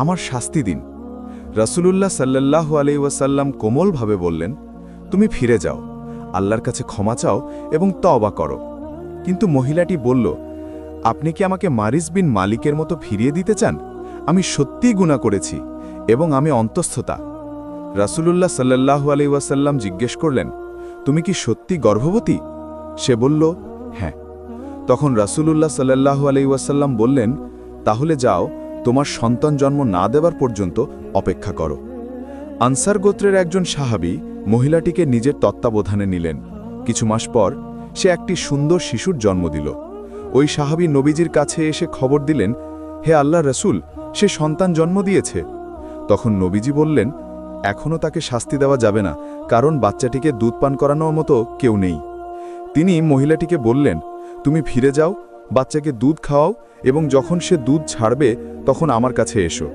আমার শাস্তি দিন। রাসূলুল্লাহ সাল্লাল্লাহু আলাইহি ওয়াসাল্লাম কোমলভাবে বললেন, তুমি ফিরে যাও, আল্লাহর কাছে ক্ষমা চাও এবং তওবা করো। কিন্তু মহিলাটি বলল, আপনি কি আমাকে মারিস বিন মালিকের মতো ফিরিয়ে দিতে চান? আমি সত্যিই গুনাহ করেছি এবং আমি অন্তঃস্থতা। রাসূলুল্লাহ সাল্লাল্লাহু আলাইহি ওয়াসাল্লাম জিজ্ঞেস করলেন, তুমি কি সত্যি গর্ভবতী? সে বলল, হ্যাঁ। তখন রাসূলুল্লাহ সাল্লাল্লাহু আলাইহি ওয়াসাল্লাম বললেন, তাহলে যাও, তোমার সন্তান জন্ম না দেওয়ার পর্যন্ত অপেক্ষা করো। আনসার গোত্রের একজন সাহাবী মহিলাটিকে নিজের তত্ত্বাবধানে নিলেন। কিছু মাস পর সে একটি সুন্দর শিশুর জন্ম দিল। ওই সাহাবী নবীজির কাছে এসে খবর দিলেন, হে আল্লাহর রাসূল, সে সন্তান জন্ম দিয়েছে। তখন নবীজি বললেন, এখনও তাকে শাস্তি দেওয়া যাবে না, কারণ বাচ্চাটিকে দুধ পান করানোর মতো কেউ নেই। তিনি মহিলাটিকে বললেন, তুমি ফিরে যাও, বাচ্চাকে দুধ খাওয়াও এবং যখন সে দুধ ছাড়বে তখন আমার কাছে এসো।